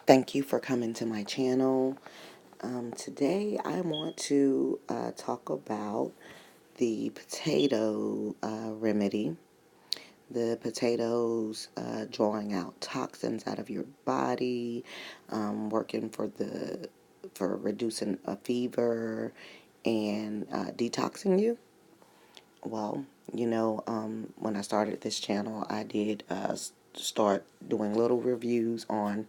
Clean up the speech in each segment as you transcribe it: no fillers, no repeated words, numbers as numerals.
Thank you for coming to my channel. Today I want to talk about the potato remedy. The potatoes drawing out toxins out of your body, working for reducing a fever and detoxing you. Well, when I started this channel, I did start doing little reviews on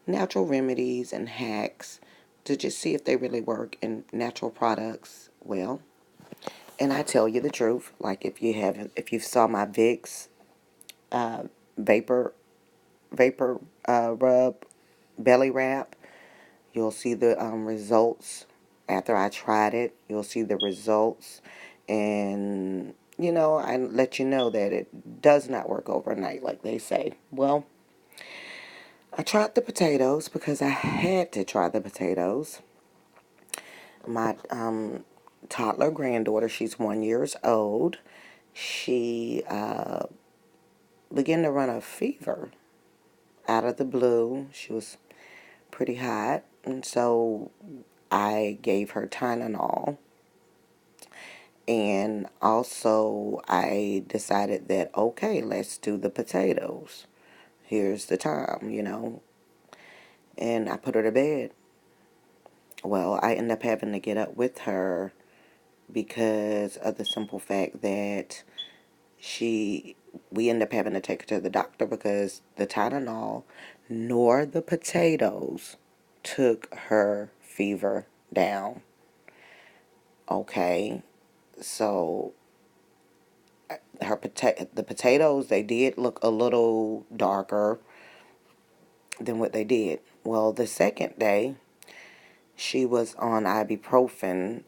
natural remedies and hacks to just see if they really work in natural products. Well, and I tell you the truth, like if you saw my Vicks uh, vapor rub belly wrap, you'll see the results. After I tried it, you'll see the results, and I let you know that it does not work overnight, like they say. Well, I tried the potatoes because I had to try the potatoes. My toddler granddaughter, she's 1 years old. She began to run a fever out of the blue. She was pretty hot, and so I gave her Tylenol. And also, I decided that, okay, let's do the potatoes. Here's the time. And I put her to bed. Well, I ended up having to get up with her because of the simple fact that we end up having to take her to the doctor because the Tylenol nor the potatoes took her fever down. Okay, so the potatoes, they did look a little darker than what they did. Well, the second day she was on ibuprofen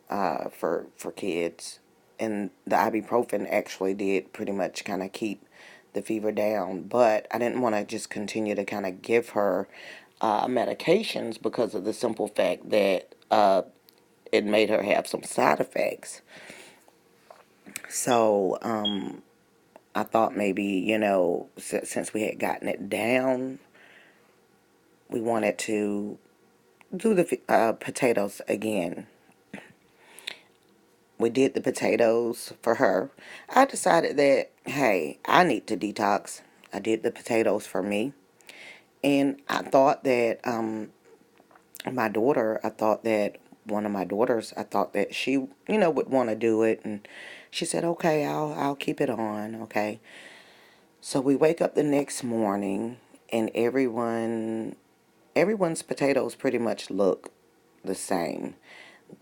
for kids, and the ibuprofen actually did pretty much kind of keep the fever down. But I didn't want to just continue to kind of give her medications because of the simple fact that it made her have some side effects. So I thought maybe, since we had gotten it down, we wanted to do the potatoes again. We did the potatoes for her. I decided that, hey, I need to detox. I did the potatoes for me. And I thought that I thought that one of my daughters, I thought that she, would want to do it. And she said, okay, I'll keep it on. Okay. So we wake up the next morning and everyone's potatoes pretty much look the same.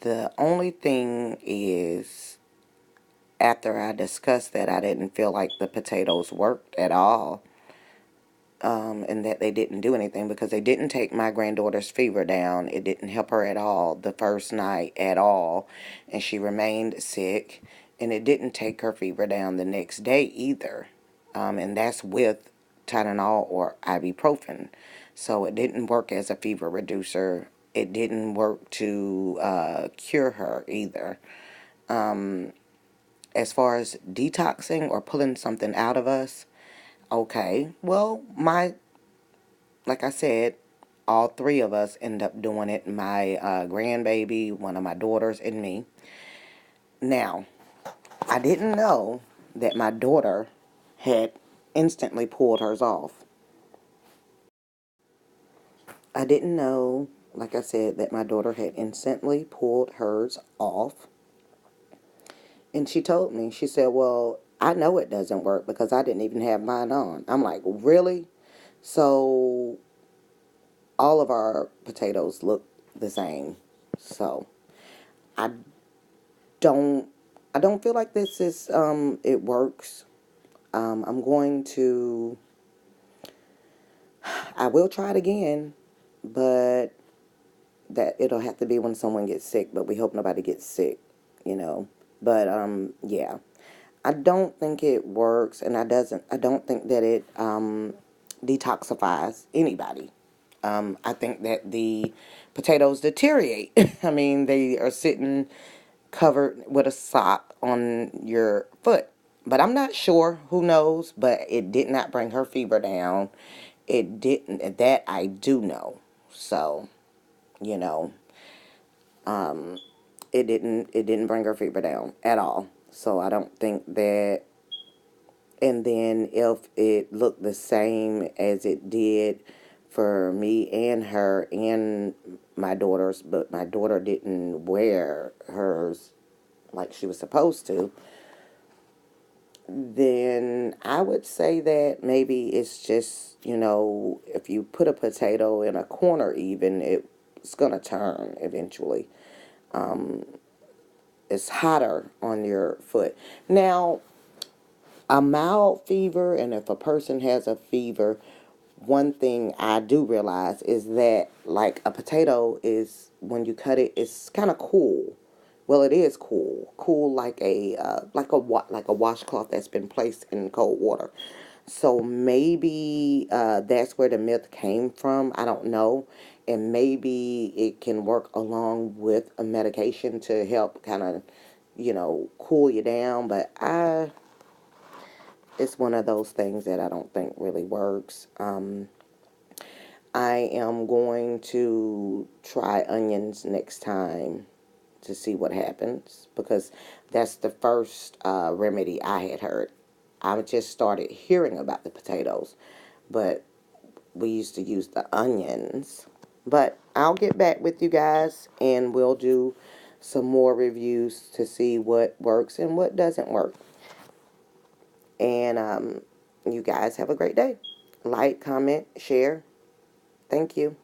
The only thing is, after I discussed that, I didn't feel like the potatoes worked at all, and that they didn't do anything because they didn't take my granddaughter's fever down. It didn't help her at all the first night at all, and she remained sick, and it didn't take her fever down the next day either, and that's with Tylenol or ibuprofen. So it didn't work as a fever reducer. It didn't work to cure her either. As far as detoxing or pulling something out of us, okay, well, like I said, all three of us end up doing it. My grandbaby, one of my daughters, and me. Now, I didn't know that my daughter had instantly pulled hers off. I didn't know, like I said, that my daughter had instantly pulled hers off. And she told me, she said, well, I know it doesn't work because I didn't even have mine on. I'm like, really? So all of our potatoes look the same. So I don't I don't feel like this is it works. I'm going to I will try it again, but that it'll have to be when someone gets sick, but we hope nobody gets sick, you know. But yeah. I don't think it works, and I don't think that it detoxifies anybody. I think that the potatoes deteriorate. I mean, they are sitting covered with a sock on your foot. But I'm not sure. Who knows? But it did not bring her fever down. It didn't. That I do know. So, you know, it didn't bring her fever down at all. So I don't think that. And then if it looked the same as it did for me and her and my daughters, but my daughter didn't wear hers like she was supposed to, then I would say that maybe it's just, if you put a potato in a corner even, it's going to turn eventually. It's hotter on your foot. Now, a mild fever, and if a person has a fever, one thing I do realize is that, like, a potato is, when you cut it, it's kind of cool. Well, it is cool like like a washcloth that's been placed in cold water. So maybe that's where the myth came from. I don't know, and maybe it can work along with a medication to help kind of, cool you down. But it's one of those things that I don't think really works. I am going to try onions next time to see what happens, because that's the first remedy I had heard. I just started hearing about the potatoes, but we used to use the onions. But I'll get back with you guys and we'll do some more reviews to see what works and what doesn't work. And you guys have a great day. Like, comment, share. Thank you.